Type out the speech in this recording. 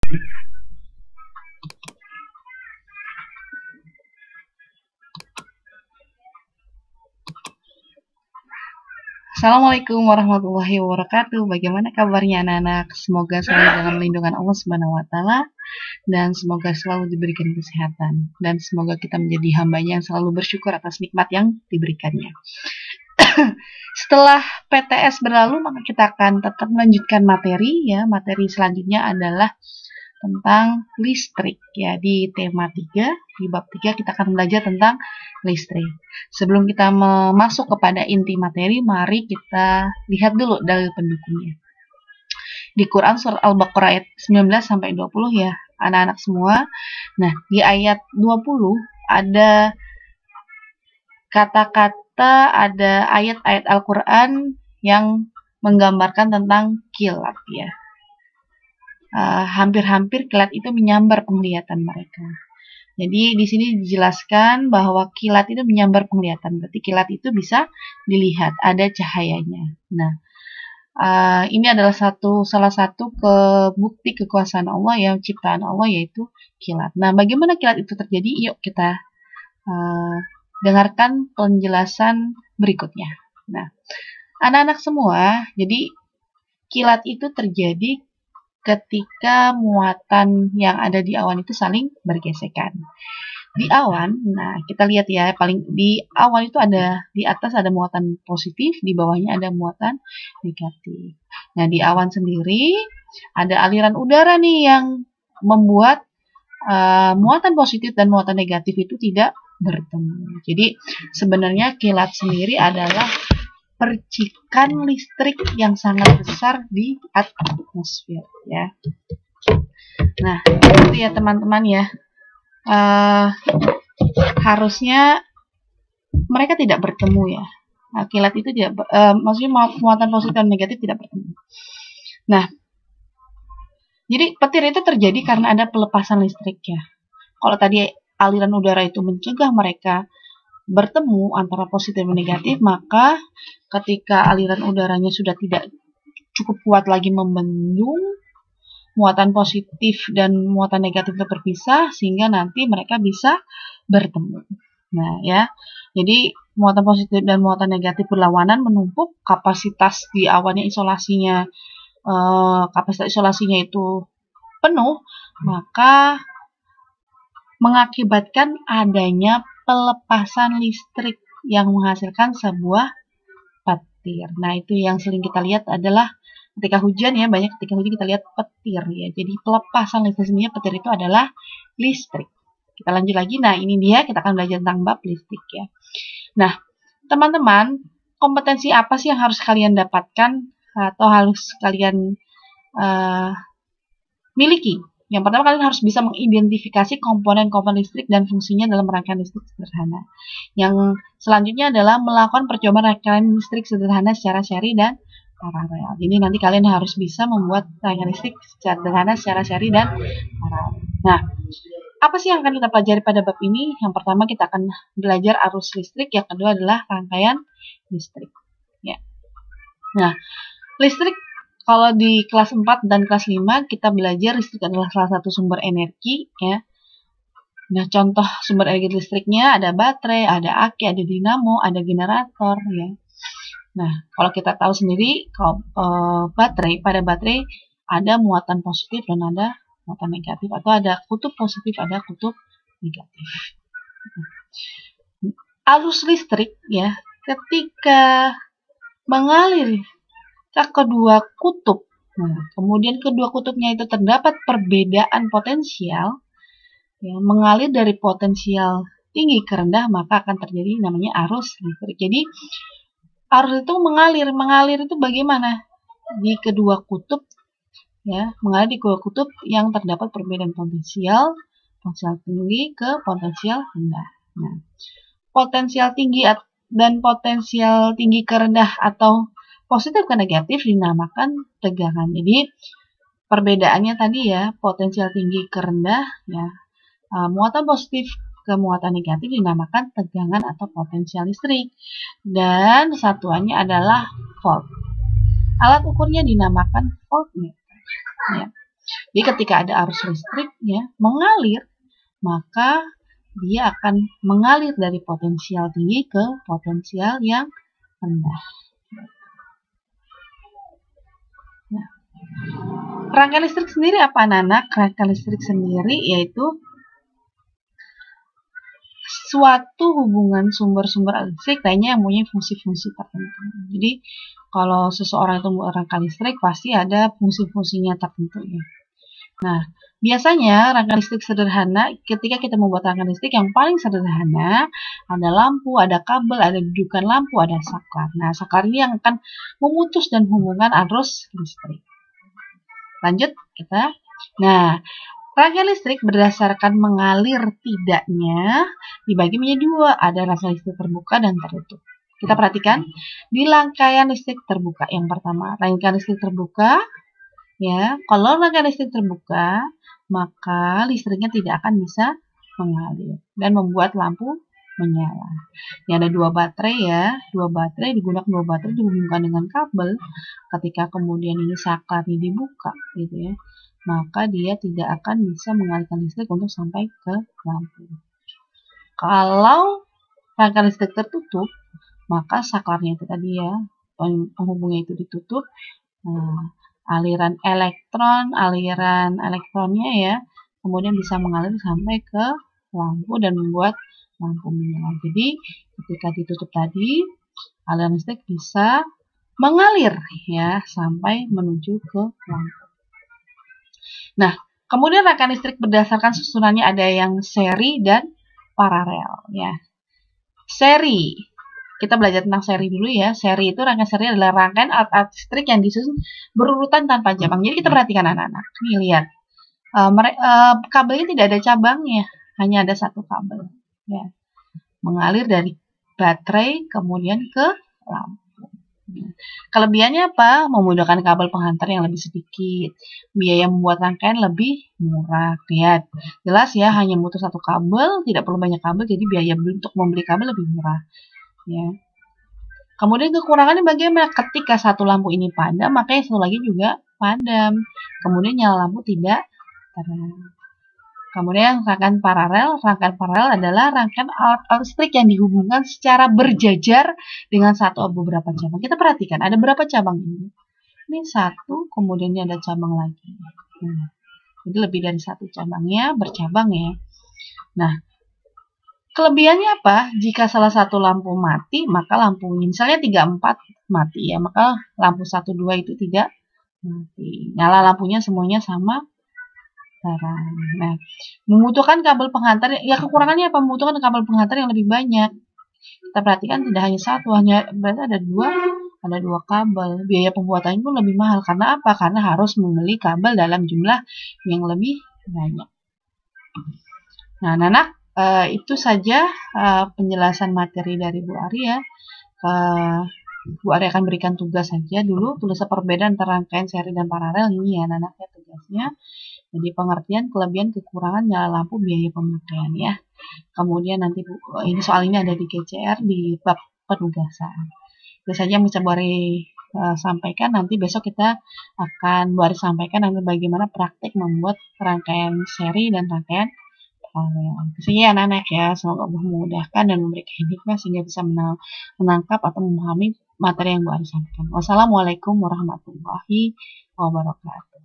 Assalamualaikum warahmatullahi wabarakatuh. Bagaimana kabarnya anak-anak? Semoga selalu dalam lindungan Allah Subhanahu wa taala dan semoga selalu diberikan kesehatan dan semoga kita menjadi hambanya yang selalu bersyukur atas nikmat yang diberikannya. Setelah PTS berlalu, maka kita akan tetap melanjutkan materi ya. Materi selanjutnya adalah tentang listrik ya. Di tema 3, di bab 3 kita akan belajar tentang listrik. Sebelum kita masuk kepada inti materi, mari kita lihat dulu dalil pendukungnya. Di Quran surat Al-Baqarah ayat 19 sampai 20 ya, anak-anak semua. Nah, di ayat 20 ada kata-kata, ada ayat-ayat Al-Quran yang menggambarkan tentang kilat ya. Hampir-hampir kilat itu menyambar penglihatan mereka. Jadi di sini dijelaskan bahwa kilat itu menyambar penglihatan. Berarti kilat itu bisa dilihat, ada cahayanya. Nah, ini adalah salah satu bukti kekuasaan Allah yang ciptaan Allah, yaitu kilat. Nah, bagaimana kilat itu terjadi? Yuk kita dengarkan penjelasan berikutnya. Nah, anak-anak semua, jadi kilat itu terjadi ketika muatan yang ada di awan itu saling bergesekan. Di awan, nah kita lihat ya, paling di awan itu ada, di atas ada muatan positif, di bawahnya ada muatan negatif. Nah, di awan sendiri ada aliran udara nih yang membuat muatan positif dan muatan negatif itu tidak bertemu. Jadi sebenarnya kilat sendiri adalah percikan listrik yang sangat besar di atmosfer ya. Nah, itu ya teman-teman ya. Harusnya mereka tidak bertemu ya. Nah, kilat itu tidak, maksudnya muatan positif dan negatif tidak bertemu. Nah, jadi petir itu terjadi karena ada pelepasan listrik ya. Kalau tadi aliran udara itu mencegah mereka bertemu antara positif dan negatif, maka ketika aliran udaranya sudah tidak cukup kuat lagi membendung, muatan positif dan muatan negatif itu berpisah sehingga nanti mereka bisa bertemu. Nah ya, jadi muatan positif dan muatan negatif berlawanan menumpuk, kapasitas di awannya kapasitas isolasinya itu penuh, maka mengakibatkan adanya pelepasan listrik yang menghasilkan sebuah petir. Nah, itu yang sering kita lihat adalah ketika hujan ya, banyak ketika hujan kita lihat petir ya. Jadi pelepasan listrik sebenarnya petir itu adalah listrik. Kita lanjut lagi. Nah, ini dia kita akan belajar tentang bab listrik ya. Nah, teman-teman, kompetensi apa sih yang harus kalian dapatkan atau harus kalian miliki? Yang pertama, kalian harus bisa mengidentifikasi komponen-komponen listrik dan fungsinya dalam rangkaian listrik sederhana. Yang selanjutnya adalah melakukan percobaan rangkaian listrik sederhana secara seri dan paralel. Jadi nanti kalian harus bisa membuat rangkaian listrik sederhana secara seri dan paralel. Nah, apa sih yang akan kita pelajari pada bab ini? Yang pertama kita akan belajar arus listrik, yang kedua adalah rangkaian listrik. Ya. Nah, listrik kalau di kelas 4 dan kelas 5 kita belajar listrik adalah salah satu sumber energi ya. Nah, contoh sumber energi listriknya ada baterai, ada aki, ada dinamo, ada generator ya. Nah, kalau kita tahu sendiri kalau pada baterai ada muatan positif dan ada muatan negatif, atau ada kutub positif, ada kutub negatif. Arus listrik ya, ketika mengalir ke kedua kutub, nah, kemudian kedua kutubnya itu terdapat perbedaan potensial, ya, mengalir dari potensial tinggi ke rendah, maka akan terjadi namanya arus listrik. Jadi arus itu mengalir itu bagaimana? Di kedua kutub, ya, mengalir di kedua kutub yang terdapat perbedaan potensial tinggi ke potensial rendah. Nah, potensial tinggi dan potensial tinggi ke rendah atau positif ke negatif dinamakan tegangan. Jadi perbedaannya tadi ya, potensial tinggi ke rendah ya, muatan positif ke muatan negatif dinamakan tegangan atau potensial listrik, dan satuannya adalah volt. Alat ukurnya dinamakan voltmeter ya. Jadi ketika ada arus listrik ya mengalir, maka dia akan mengalir dari potensial tinggi ke potensial yang rendah. Nah, rangkaian listrik sendiri apa anak-anak? Rangkaian listrik sendiri yaitu suatu hubungan sumber-sumber listrik lainnya yang mempunyai fungsi-fungsi tertentu. Jadi kalau seseorang itu membuat rangkaian listrik pasti ada fungsi-fungsinya tertentu ya. Nah, biasanya rangkaian listrik sederhana, ketika kita membuat rangkaian listrik yang paling sederhana, ada lampu, ada kabel, ada dudukan lampu, ada saklar. Nah, saklar ini yang akan memutus dan menghubungkan arus listrik. Lanjut kita. Nah, rangkaian listrik berdasarkan mengalir tidaknya dibagi menjadi dua, ada rangkaian listrik terbuka dan tertutup. Kita perhatikan di rangkaian listrik terbuka. Yang pertama, rangkaian listrik terbuka. Ya, kalau rangkaian listrik terbuka, maka listriknya tidak akan bisa mengalir dan membuat lampu menyala. Ini ada dua baterai ya, dua baterai digunakan dua baterai dihubungkan dengan kabel. Ketika kemudian ini saklarnya dibuka, gitu ya, maka dia tidak akan bisa mengalirkan listrik untuk sampai ke lampu. Kalau rangkaian listrik tertutup, maka saklarnya itu tadi ya, penghubungnya itu ditutup. Nah, aliran elektronnya ya, kemudian bisa mengalir sampai ke lampu dan membuat lampu menyala. Jadi ketika ditutup tadi, aliran listrik bisa mengalir ya sampai menuju ke lampu. Nah, kemudian rangkaian listrik berdasarkan susunannya ada yang seri dan paralel ya. Seri, kita belajar tentang seri dulu ya. Seri itu, rangkaian seri adalah rangkaian alat listrik yang disusun berurutan tanpa cabang. Jadi kita perhatikan anak-anak. Nih lihat, kabelnya tidak ada cabangnya, hanya ada satu kabel. Ya, mengalir dari baterai kemudian ke lampu. Kelebihannya apa? Memudahkan kabel penghantar yang lebih sedikit. Biaya membuat rangkaian lebih murah. Lihat, jelas ya, hanya butuh satu kabel, tidak perlu banyak kabel, jadi biaya untuk membeli kabel lebih murah. Ya. Kemudian kekurangannya bagaimana? Ketika satu lampu ini padam, maka yang satu lagi juga padam. Kemudian nyala lampu tidak terang. Kemudian rangkaian paralel adalah rangkaian alat listrik yang dihubungkan secara berjajar dengan satu atau beberapa cabang. Kita perhatikan, ada berapa cabang ini? Ini satu, kemudian ini ada cabang lagi. Nah, jadi lebih dari satu cabangnya bercabang ya. Nah, kelebihannya apa? Jika salah satu lampu mati, maka lampunya misalnya 3, 4 mati ya, maka lampu 1, 2 itu tidak mati. Nyala lampunya semuanya sama terang. Nah, membutuhkan kabel penghantar, ya kekurangannya apa? Membutuhkan kabel penghantar yang lebih banyak. Kita perhatikan tidak hanya satu, hanya berarti ada dua kabel. Biaya pembuatannya pun lebih mahal. Karena apa? Karena harus membeli kabel dalam jumlah yang lebih banyak. Nah, anak-anak, itu saja penjelasan materi dari Bu Ari ya. Bu Ari akan berikan tugas saja dulu, tulis perbedaan antara rangkaian seri dan paralel. Ini ya anak-anak ya tugasnya. Jadi pengertian, kelebihan, kekurangan nyala lampu, biaya pemakaian ya. Kemudian nanti ini soal ini ada di GCR di bab penugasan. Itu saja yang bisa Bu Ari sampaikan. Nanti besok kita akan Bu Ari sampaikan nanti bagaimana praktik membuat rangkaian seri dan rangkaian paralel. Sekian anak-anak ya, semoga Allah memudahkan dan memberikan hikmah sehingga bisa menangkap atau memahami materi yang Bu Ari sampaikan. Wassalamualaikum warahmatullahi wabarakatuh.